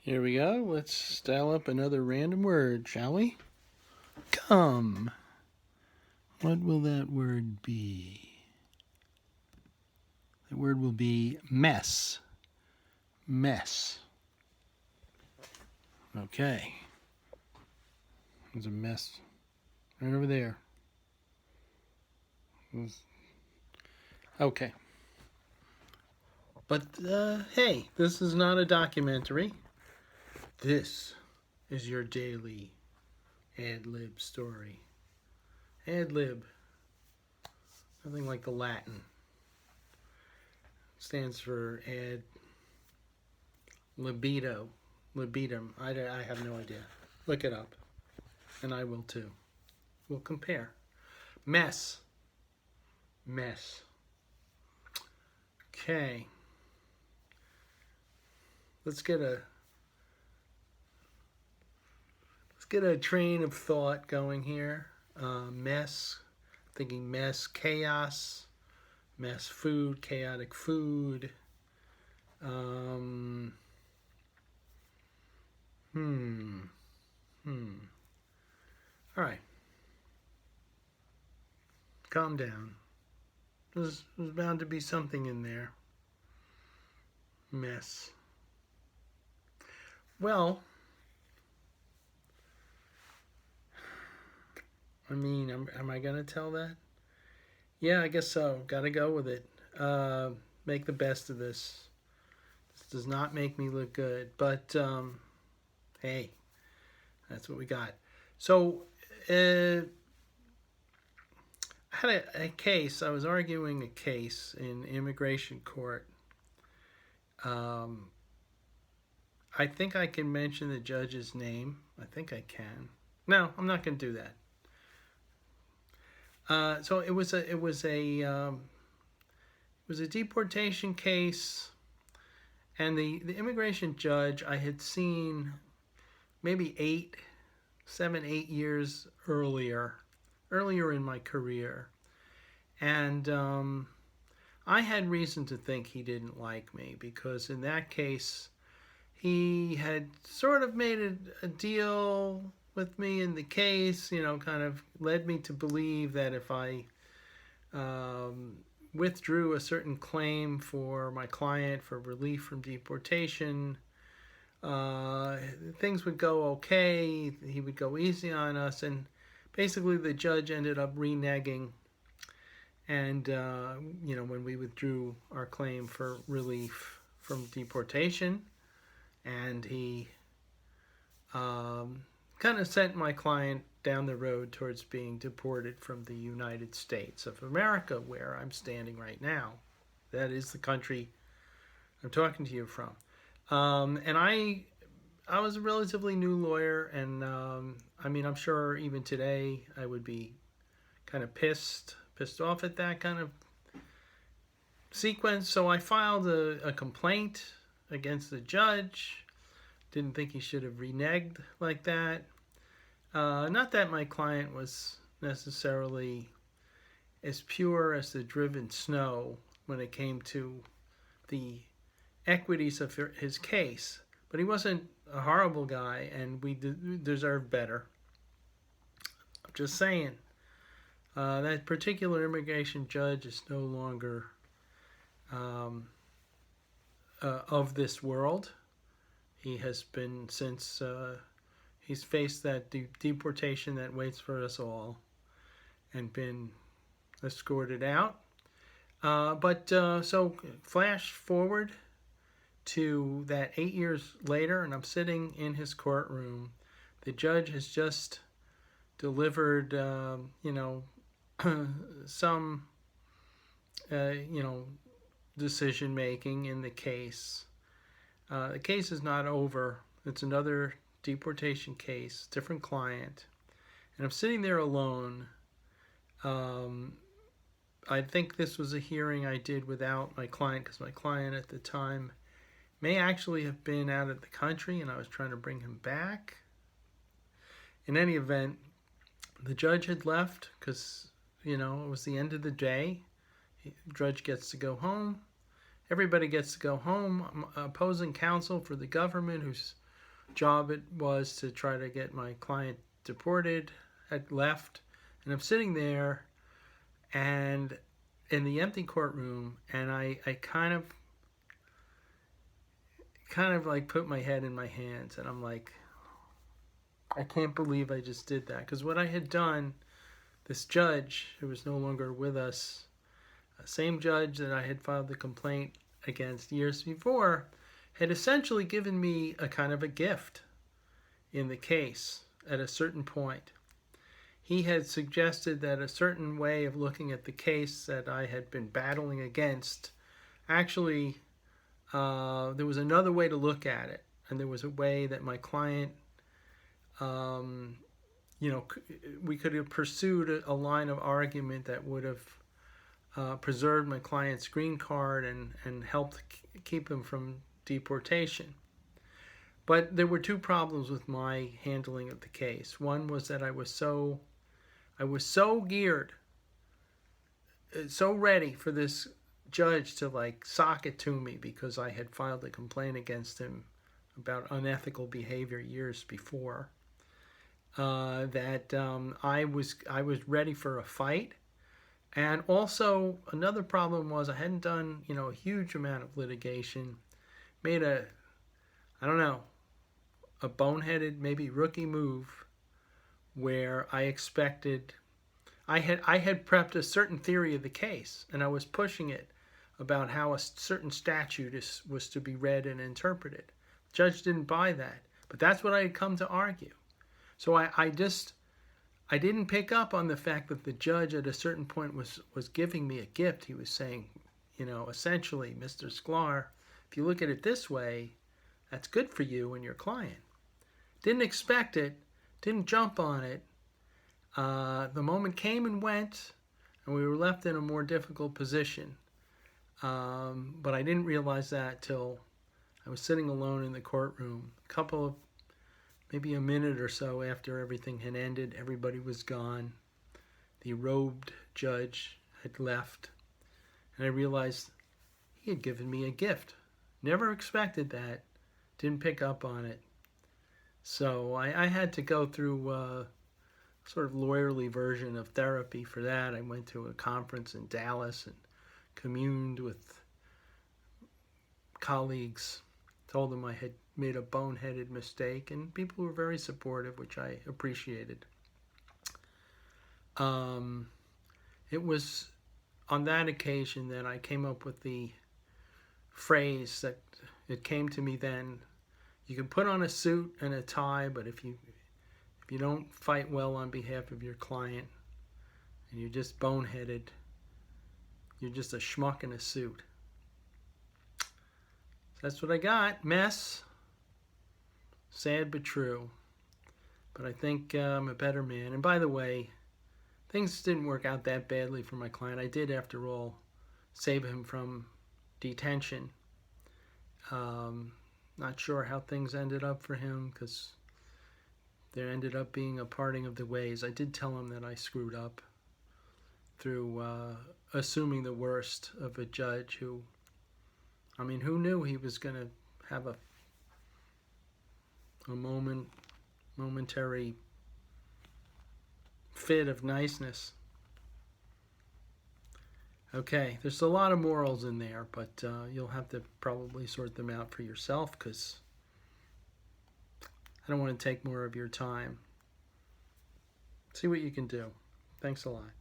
Here we go. Let's style up another random word, shall we? Come. What will that word be? The word will be mess. Mess. Okay. There's a mess right over there. Okay. But, hey, this is not a documentary. This is your daily ad-lib story. Ad-lib. Nothing like the Latin. Stands for ad libido. Libidum. I have no idea. Look it up. And I will too. We'll compare. Mess. Mess. Okay. Let's get a train of thought going here. Mess. Thinking mess. Chaos. Mess food. Chaotic food. All right. Calm down. There's bound to be something in there. Mess. Well, I mean, am I going to tell that? Yeah, I guess so. Got to go with it. Make the best of this. This does not make me look good, but hey, that's what we got. So, I had a case. I was arguing a case in immigration court. I think I can mention the judge's name. I think I can. No, I'm not going to do that. So it was a deportation case, and the immigration judge I had seen maybe 7, 8 years earlier in my career, and I had reason to think he didn't like me because in that case he had sort of made a deal with me in the case, kind of led me to believe that if I withdrew a certain claim for my client for relief from deportation, things would go okay, he would go easy on us, and basically the judge ended up reneging, and when we withdrew our claim for relief from deportation, and he kind of sent my client down the road towards being deported from the United States of America, where I'm standing right now. That is the country I'm talking to you from. And I was a relatively new lawyer, and I mean, I'm sure even today I would be kind of pissed off at that kind of sequence. So I filed a complaint against the judge. Didn't think he should have reneged like that. Not that my client was necessarily as pure as the driven snow when it came to the equities of his case, but he wasn't a horrible guy, and we deserve better. I'm just saying. That particular immigration judge is no longer of this world. He has been since he's faced that deportation that waits for us all and been escorted out. So flash forward to that 8 years later, and I'm sitting in his courtroom. The judge has just delivered, some, decision making in the case. The case is not over. It's another deportation case, different client, and I'm sitting there alone. I think this was a hearing I did without my client because my client at the time may actually have been out of the country and I was trying to bring him back. In any event, the judge had left because, it was the end of the day. The judge gets to go home. Everybody gets to go home. Opposing counsel for the government, who's job it was to try to get my client deported, had left, and I'm sitting there and in the empty courtroom, and I kind of like put my head in my hands, and I'm like, I can't believe I just did that. Because what I had done, this judge who was no longer with us, same judge that I had filed the complaint against years before, had essentially given me a kind of a gift in the case at a certain point. He had suggested that a certain way of looking at the case that I had been battling against, actually, there was another way to look at it. And there was a way that my client, we could have pursued a line of argument that would have preserved my client's green card and helped keep him from deportation. But there were two problems with my handling of the case. One was that I was so geared, so ready for this judge to like sock it to me because I had filed a complaint against him about unethical behavior years before. That I was ready for a fight. And also another problem was I hadn't done a huge amount of litigation, made a boneheaded, maybe rookie move where I expected, I had prepped a certain theory of the case, and I was pushing it about how a certain statute was to be read and interpreted. The judge didn't buy that, but that's what I had come to argue. So I didn't pick up on the fact that the judge at a certain point was giving me a gift. He was saying, essentially, Mr. Sklar, if you look at it this way, that's good for you and your client. Didn't expect it, didn't jump on it. The moment came and went, and we were left in a more difficult position. But I didn't realize that till I was sitting alone in the courtroom. Maybe a minute or so after everything had ended, everybody was gone. The robed judge had left, and I realized he had given me a gift. Never expected that, didn't pick up on it. So I had to go through a sort of lawyerly version of therapy for that. I went to a conference in Dallas and communed with colleagues, told them I had made a boneheaded mistake, and people were very supportive, which I appreciated. It was on that occasion that I came up with the phrase that it came to me then: you can put on a suit and a tie, but if you don't fight well on behalf of your client and you're just boneheaded, you're just a schmuck in a suit. So that's what I got. Mess. Sad but true. But I think I'm a better man. And by the way, things didn't work out that badly for my client. I did, after all, save him from detention. Not sure how things ended up for him, because there ended up being a parting of the ways. I did tell him that I screwed up through assuming the worst of a judge who knew he was going to have a momentary fit of niceness. Okay, there's a lot of morals in there, but you'll have to probably sort them out for yourself, because I don't want to take more of your time. See what you can do. Thanks a lot.